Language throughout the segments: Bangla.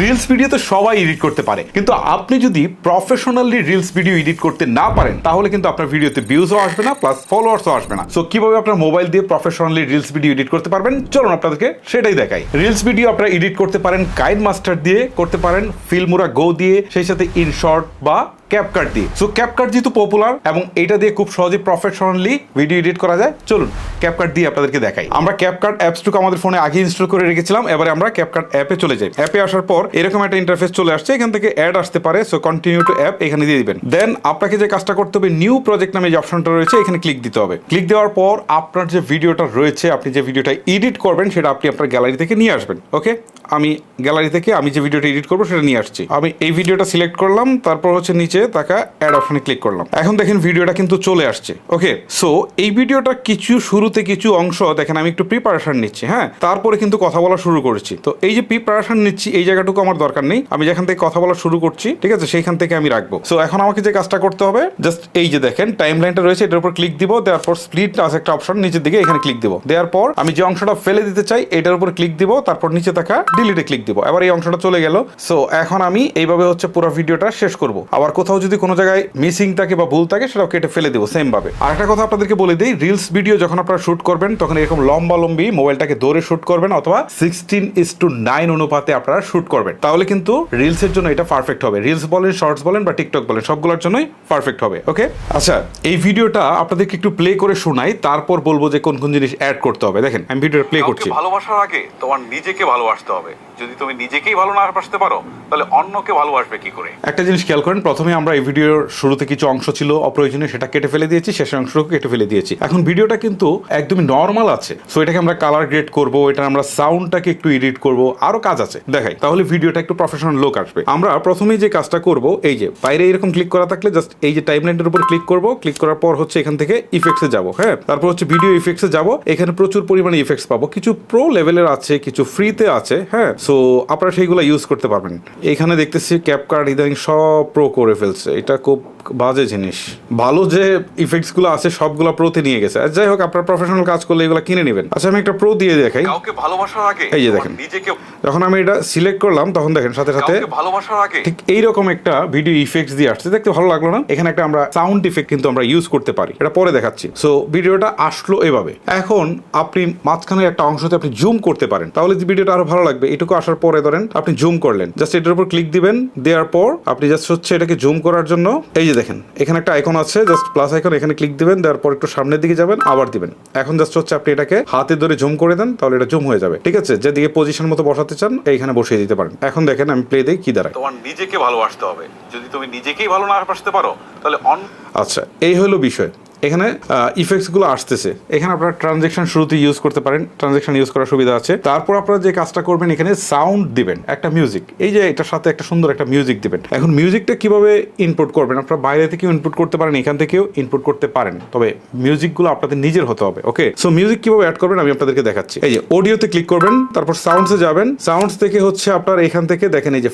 রিলস ভিডিও তো সবাই এডিট করতে পারে, কিন্তু আপনি যদি প্রফেশনালি রিলস ভিডিও এডিট করতে না পারেন তাহলে কিন্তু আপনার ভিডিওতে ভিউজও আসবে না, প্লাস ফলোয়ার্সও আসবে না। সো কিভাবে আপনার মোবাইল দিয়ে প্রফেশনালি রিলস ভিডিও এডিট করতে পারবেন, চলুন আপনাদেরকে সেটাই দেখাই। রিলস ভিডিও আপনারা এডিট করতে পারেন কাইনমাস্টার দিয়ে, করতে পারেন ফিল্মোরা গো দিয়ে, সেই সাথে ইনশর্ট বা ক্যাপকাট দিয়ে। সো ক্যাপকাট যেহেতু পপুলার এবং এটা দিয়ে খুব সহজে প্রফেশনালি ভিডিও এডিট করা যায়, চলুন ক্যাপকাট দিয়ে আপনাদেরকে দেখাই। আমরা ক্যাপকাট অ্যাপসটুকু আমাদের ফোনে আগে ইনস্টল করে রেখেছিলাম, এবারে আমরা ক্যাপকাট অ্যাপে চলে যাই। অ্যাপে আসার পর এরকম একটা ইন্টারফেস চলে আসছে, এখান থেকে অ্যাড আসতে পারে। সো কন্টিনিউ টু অ্যাপ এখানে দিয়ে দিবেন। দেন আপনাকে যে কাজটা করতে হবে, নিউ প্রজেক্ট নামে যে অপশনটা রয়েছে এখানে ক্লিক দিতে হবে। ক্লিক দেওয়ার পর আপনার যে ভিডিওটা রয়েছে, আপনি যে ভিডিওটা এডিট করবেন সেটা আপনি আপনার গ্যালারি থেকে নিয়ে আসবেন। ওকে, আমি গ্যালারি থেকে আমি যে ভিডিওটা এডিট করবো সেটা নিয়ে আসছি। আমি এই ভিডিওটা সিলেক্ট করলাম, তারপর হচ্ছে নিচে তাকা অ্যাড অপশনে ক্লিক করলাম। এখন দেখেন ভিডিওটা কিন্তু চলে আসছে। ওকে, সো এই ভিডিওটা কিছু শুরুতে কিছু অংশ দেখেন আমি একটু প্রিপারেশন নিচ্ছি, হ্যাঁ, তারপরে কিন্তু কথা বলা শুরু করেছি। তো এই যে প্রিপারেশন নিচ্ছি এই জায়গাটুকু আমার দরকার নেই, আমি যেখান থেকে কথা বলা শুরু করছি, ঠিক আছে, সেইখান থেকে আমি রাখবো। সো এখন আমাকে যে কাজটা করতে হবে, জাস্ট এই যে দেখেন টাইম লাইনটা রয়েছে এটার উপর ক্লিক দিব, দেওয়ার পর স্প্লিট আছে একটা অপশন নিচের দিকে, এখানে ক্লিক দিব। দেওয়ার পর আমি যে অংশটা ফেলে দিতে চাই এটার উপর ক্লিক দিব, তারপর নিচে থাকা ডিলিটে ক্লিক দিব। এবার এই অংশটা চলে গেল। সো এখন আমি এইভাবে হচ্ছে পুরো ভিডিওটা শেষ করব। আবার কোথাও যদি কোনো জায়গায় মিসিং থাকে বা ভুল থাকে সেটাও কেটে ফেলে দেবো সেম ভাবে। আরেকটা কথা আপনাদেরকে বলে দিই, রিলস ভিডিও যখন আপনারা শুট করবেন তখন এরকম লম্বি মোবাইলটাকে ধরে শুট করবেন, অথবা 16:9 অনুপাতে আপনারা শুট করবেন, তাহলে কিন্তু রিলসের জন্য এটা পারফেক্ট হবে। রিলস বলেন, শর্টস বলেন বা টিকটক বলেন, সবগুলোর জন্যই পারফেক্ট হবে। ওকে, আচ্ছা এই ভিডিওটা আপনাদেরকে একটু প্লে করে শোনাই, তারপর বলবো যে কোন কোন জিনিস অ্যাড করতে হবে। দেখেন আমি ভিডিওটা প্লে করছি। ভালোবাসার আগে তোমার নিজেকে ভালোবাসতে হবে। যদি তুমি নিজেকেই ভালো না বাসতে পারো তাহলে অন্যকে ভালোবাসবে কি করে? একটা জিনিস খেয়াল করেন, প্রথমে আমরা এই ভিডিওর শুরুতে কিছু অংশ ছিল অপ্রয়োজনীয়, সেটা কেটে ফেলে দিয়েছি, শেষের অংশটুকু কেটে ফেলে দিয়েছি। এখন ভিডিওটা কিন্তু একদমই নর্মাল আছে। সো এটাকে আমরা কালার গ্রেড করব, এটা আমরা সাউন্ডটাকে একটু এডিট করব, আরো কাজ আছে দেখাই, তাহলে ভিডিওটা একটু প্রফেশনাল লুক আসবে। আমরা প্রথমেই যে কাজটা করব, এই যে বাইরে এরকম ক্লিক করা থাকলে জাস্ট এই যে টাইমলাইনের উপর ক্লিক করব, ক্লিক করার পর হচ্ছে এখান থেকে ইফেক্টসে যাব, হ্যাঁ, তারপর হচ্ছে ভিডিও ইফেক্টসে যাব। এখানে প্রচুর পরিমাণে ইফেক্টস পাবো, কিছু প্রো লেভেলের আছে, কিছু ফ্রিতে আছে, হ্যাঁ। সো আপনারা সেইগুলো ইউজ করতে পারবেন। এখানে দেখতেছি ক্যাপকাট ইদানিং সব প্রো করে ফেলছে, এটা খুব বাজে জিনিস। ভালো যে ইফেক্টসগুলো আছে সবগুলো প্রোতে নিয়ে গেছে। যাই হোক, আপনারা প্রফেশনাল কাজ করলে এগুলো কিনে নেবেন। আচ্ছা আমি একটা প্রো দিয়ে দেখাই। কাউকে ভালোবাসার আগে এই যে দেখেন, নিজেকে যখন আমি এটা সিলেক্ট করলাম তখন দেখেন সাথে সাথে ভালোবাসার আগে ঠিক এইরকম একটা ভিডিও ইফেক্টস দিয়ে আসছে, দেখতে ভালো লাগলো না? এখানে একটা আমরা সাউন্ড ইফেক্ট কিন্তু আমরা ইউজ করতে পারি, এটা পরে দেখাচ্ছি। সো ভিডিওটা আসলো এভাবে। এখন আপনি মাঝখানে একটা অংশতে আপনি জুম করতে পারেন, তাহলে ভিডিওটা আরো ভালো লাগবে। এটুকু আসার পরে ধরেন আপনি জুম করলেন, জাস্ট এটার উপর ক্লিক দিবেন, দেওয়ার পর আপনি জাস্ট হচ্ছে এটাকে জুম করার জন্য এই যে দেখেন এখানে একটা আইকন আছে, জাস্ট প্লাস আইকন, এখানে ক্লিক দিবেন, দেওয়ার পর একটু সামনের দিকে যাবেন, আবার দিবেন। এখন জাস্ট হচ্ছে আপনি এটাকে হাতে ধরে জুম করে দেন, তাহলে এটা জুম হয়ে যাবে, ঠিক আছে। যেদিকে পজিশন মতো বসাতে চান এইখানে বসিয়ে দিতে পারেন। এখন দেখেন আমি প্লে দেই কি দাঁড়ায়। তোমার নিজেকে ভালোবাসতে হবে। যদি তুমি নিজেকেই ভালো না বাসতে পারো তাহলে আচ্ছা এই হলো বিষয়। এখানে ইফেক্টসগুলো আসতেছে, এখানে আপনারা ট্রানজেকশন শুরুতে ইউজ করতে পারেন, ট্রানজেকশন ইউজ করার সুবিধা আছে। তারপর আপনারা যে কাজটা করবেন, এখানে সাউন্ড দিবেন, একটা মিউজিক, এই যে এটার সাথে একটা সুন্দর একটা মিউজিক দিবেন। এখন মিউজিকটা কিভাবে ইনপুট করবেন, আপনারা বাইরে থেকেও ইনপুট করতে পারেন, এখান থেকেও ইনপুট করতে পারেন, তবে মিউজিকগুলো আপনাদের নিজের হতে হবে। ওকে, সো মিউজিক কিভাবে অ্যাড করবেন আমি আপনাদেরকে দেখাচ্ছি। এই যে অডিওতে ক্লিক করবেন, তারপর সাউন্ডসে যাবেন, সাউন্ডস থেকে হচ্ছে আপনার এখান থেকে দেখেন এই যে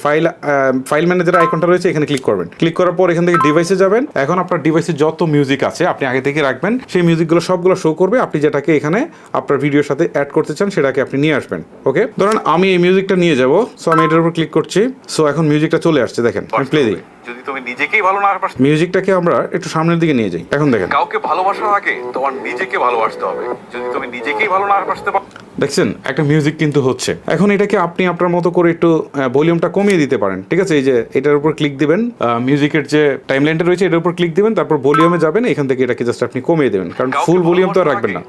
ফাইল ম্যানেজার আইকনটা রয়েছে, এখানে ক্লিক করবেন। ক্লিক করার পর এখান থেকে ডিভাইসে যাবেন। এখন আপনার ডিভাইসে যত মিউজিক আছে আপনি আগে থেকে রাখবেন, সেই মিউজিকগুলো সবগুলো শো করবে। আপনি যেটাকে এখানে আপনার ভিডিওর সাথে অ্যাড করতে চান সেটাকে আপনি নিয়ে আসবেন। ওকে, ধরেন আমি এই মিউজিকটা নিয়ে যাব, সো আমি এটার উপর ক্লিক করছি। সো এখন মিউজিকটা চলে আসছে, দেখেন আমি প্লে দিই। যদি তুমি নিজেকেই ভালো না বাসতে, মিউজিকটাকে আমরা একটু সামনের দিকে নিয়ে যাই। এখন দেখেন কাউকে ভালোবাসার আগে তোমার নিজেকে ভালোবাসতে হবে। যদি তুমি নিজেকেই ভালো না বাসতে পারো, দেখছেন একটা মিউজিক কিন্তু হচ্ছে। এখন এটাকে আপনি আপনার মতো করে একটু ভলিউমটা কমিয়ে দিতে পারেন, ঠিক আছে। এই যে এটার উপর ক্লিক দিবেন, মিউজিকের যে টাইমলাইনটা রয়েছে এটার উপর ক্লিক দিবেন, তারপর ভলিউমে যাবেন, এখান থেকে এটাকে জাস্ট আপনি কমিয়ে দেবেন, কারণ ফুল ভলিউম তো আর রাখবেন না।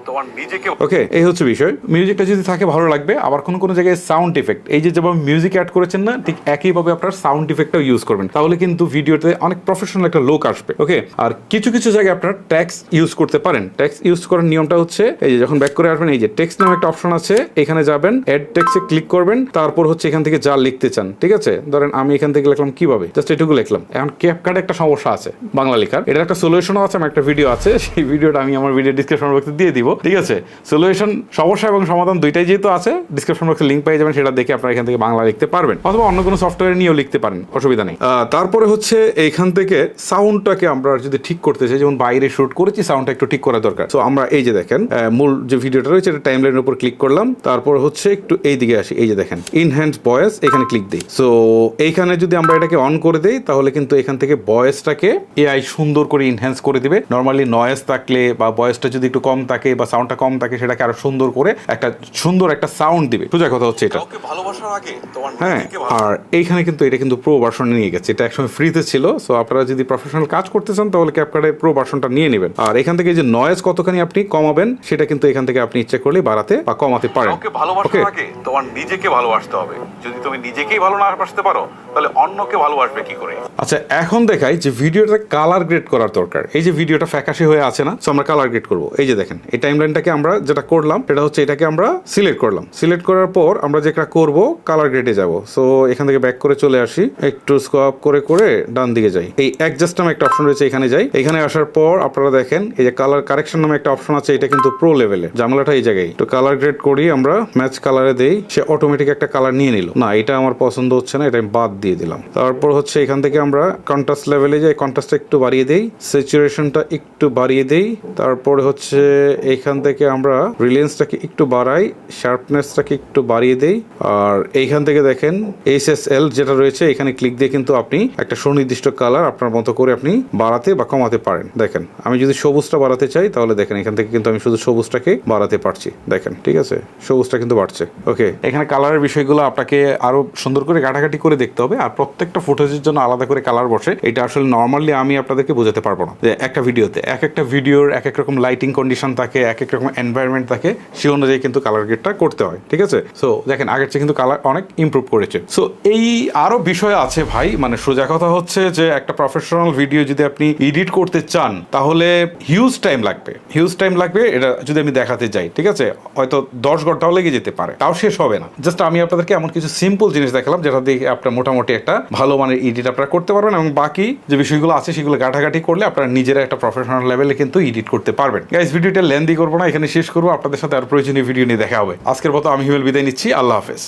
ওকে, এই হচ্ছে বিষয়। মিউজিকটা যদি থাকে ভালো লাগবে। আবার কোনো জায়গায় সাউন্ড ইফেক্ট, এই যে যেভাবে মিউজিক অ্যাড করেছেন না, ঠিক একইভাবে আপনার সাউন্ড ইফেক্টটাও ইউজ করবেন, তাহলে কিন্তু ভিডিওতে অনেক প্রফেশনাল একটা লুক আসবে। ওকে, আর কিছু কিছু জায়গায় আপনার ট্যাক্স ইউজ করতে পারেন। ট্যাক্স ইউজ করার নিয়মটা হচ্ছে এই যে যখন ব্যাক করে আসবেন, এই যে টেক্সট নামে একটা অপশন আছে, এখানে যাবেন, অ্যাড টেক্সটে ক্লিক করবেন, তারপর হচ্ছে এখান থেকে যা লিখতে চান, ঠিক আছে। ধরেন আমি এখান থেকে লিখলাম কিভাবে, জাস্ট এটুকু লিখলাম। এখন ক্যাপকাটে একটা সমস্যা আছে বাংলা লেখার, এটার একটা সলিউশনও আছে, আমার একটা ভিডিও আছে, সেই ভিডিওটা আমি আমার ভিডিও ডিসক্রিপশন বক্সে দিয়ে দিব, ঠিক আছে। সলিউশন, সমস্যা এবং সমাধান দুইটাই যেহেতু আছে, ডিসক্রিপশন বক্সে লিঙ্ক পেয়ে যাবেন, সেটা দেখে আপনারা এখান থেকে বাংলা লিখতে পারবেন, অথবা অন্য কোনো সফটওয়্যার নিয়েও লিখতে পারেন, অসুবিধা নেই। তারপরে হচ্ছে এইখান থেকে সাউন্ডটাকে আমরা যদি ঠিক করতে চাই, যেমন বাইরে শুট করেছি, সাউন্ডটা একটু ঠিক করা দরকার। তো আমরা এই যে দেখেন মূল যে ভিডিওটা রয়েছে এটা টাইমলাইনের উপর ক্লিক করলাম, তারপর হচ্ছে একটু এই দিকে আসি, এই যে দেখেন ইনহ্যান্স ভয়েস, এখানে ক্লিক দিই। সো এইখানে যদি আমরা এটাকে অন করে দেই তাহলে কিন্তু এখান থেকে ভয়েসটাকে এআই সুন্দর করে ইনহ্যান্স করে দিবে। নর্মালি নয়েজ থাকলে বা ভয়েসটা যদি একটু কম থাকে বা সাউন্ডটা কম থাকে সেটাকে আরো সুন্দর করে সুন্দর একটা সাউন্ড দিবে। সোজা কথা হচ্ছে এটা। ভালোবাসার আগে তোমার হ্যাঁ, আর এইখানে কিন্তু এটা কিন্তু প্রো ভার্সনে নিয়ে গেছে। এটা একসময় ফ্রিতে ছিল। সো আপনারা যদি প্রফেশনাল কাজ করতে চান তাহলে ক্যাপকার্টের প্রো ভার্সনটা নিয়ে নেবেন। আর এখান থেকে যে নয়েজ কতখানি আপনি কমাবেন সেটা কিন্তু এখান থেকে আপনি ইচ্ছে করলে বাড়াতে বা কমাতে পারেন। ভালোবাসার আগে তোমার নিজেকে ভালোবাসতে হবে। যদি তুমি নিজেকেই ভালো না বাসতে পারো তাহলে অন্যকে ভালোবাসবে কি করে? আচ্ছা, এখন দেখাই যে ভিডিওটা কালার গ্রেড করার দরকার। এই যে ভিডিওটা ফ্যাকাশে হয়ে আছে না, সো আমরা কালার গ্রেড করব। এই যে দেখেন এই টাইমলাইনটাকে আমরা যেটা করলাম সেটা হচ্ছে এটাকে আমরা সিলেক্ট করলাম। সিলেক্ট করার পর আমরা যেটা করব কালার গ্রেডে যাব। সো এখান থেকে ব্যাক করে চলে আসি, একটু স্কোয়াপ করে করে ডান দিকে যাই। এই অ্যাডজাস্ট নামে একটা অপশন রয়েছে, এখানে যাই। এখানে আসার পর আপনারা দেখেন এই যে কালার কারেকশন নামে একটা অপশন আছে, এটা কিন্তু প্রো লেভেলের। ঝামেলাটা এই জায়গায়। তো কালার গ্রেড করি আমরা, ম্যাচ কালারে দেই, সে অটোমেটিক একটা কালার নিয়ে নিল। না, এটা আমার পছন্দ হচ্ছে না, এটা আমি বাদ দিয়ে দিলাম। তারপর হচ্ছে এখান থেকে আমরা কন্ট্রাস্ট লেভেলে যাই, কন্ট্রাস্টটা একটু বাড়িয়ে দেই, স্যাচুরেশনটা একটু বাড়িয়ে দেই। তারপরে হচ্ছে এইখান থেকে আমরা রিলেন্সটাকে একটু বাড়াই, শার্পনেসটাকে একটু বাড়িয়ে দেই। আর এইখান থেকে দেখেন SSL যেটা রয়েছে এখানে ক্লিক দিয়ে কিন্তু আপনি একটা সুনির্দিষ্ট কালার আপনার মতো করে আপনি বাড়াতে বা কমাতে পারেন। দেখেন আমি যদি সবুজটা বাড়াতে চাই তাহলে দেখেন এখান থেকে কিন্তু আমি শুধু সবুজটাকে বাড়াতে পারছি। দেখেন ঠিক আছে, সবুজটা কিন্তু বাড়ছে। ওকে, এখানে কালারের বিষয়গুলো আপনাকে আরো সুন্দর করে ঘাটাঘাটি করে দেখতে হবে। আর প্রত্যেকটা ফুটেজের জন্য আলাদা করে কালার বসে। এটা আসলে নর্মালি আমি আপনাদেরকে বোঝাতে পারবো না যে একটা ভিডিওতে একটা ভিডিওর এক এক রকম লাইটিং কন্ডিশন থাকে, এক এক রকম এনভায়রনমেন্ট থাকে, সে অনুযায়ী কিন্তু কালার গ্রেডটা করতে হয়। ঠিক আছে, সো দেখেন আগের চেয়ে কিন্তু কালার অনেক ইমপ্রুভ করেছে। সো এই আরো বিষয় আছে ভাই, মানে সোজা কথা হচ্ছে যে একটা প্রফেশনাল ভিডিও যদি আপনি এডিট করতে চান তাহলে হিউজ টাইম লাগবে। এটা যদি আমি দেখাতে যাই, ঠিক আছে, হয়তো 10 ঘন্টাও লেগে যেতে পারে, তাও শেষ হবে না। জাস্ট আমি আপনাদেরকে এমন কিছু সিম্পল জিনিস দেখালাম যেটা দিয়ে আপনার মোটামুটি একটা ভালো মানের এডিট আপনারা করতে পারবেন, এবং বাকি যে বিষয়গুলো আছে সেগুলো ঘাটাঘাটি করলে আপনারা নিজেরা একটা প্রফেশনাল লেভেলে কিন্তু এডিট করতে পারবেন। গাইস, ভিডিওটা লেন্দি করবো না, এখানে শেষ করবো। আপনাদের সাথে আর প্রয়োজনীয় ভিডিও নিয়ে দেখা হবে। আজকের মতো আমি হিমেল বিদায় নিচ্ছি। আল্লাহ হাফেজ।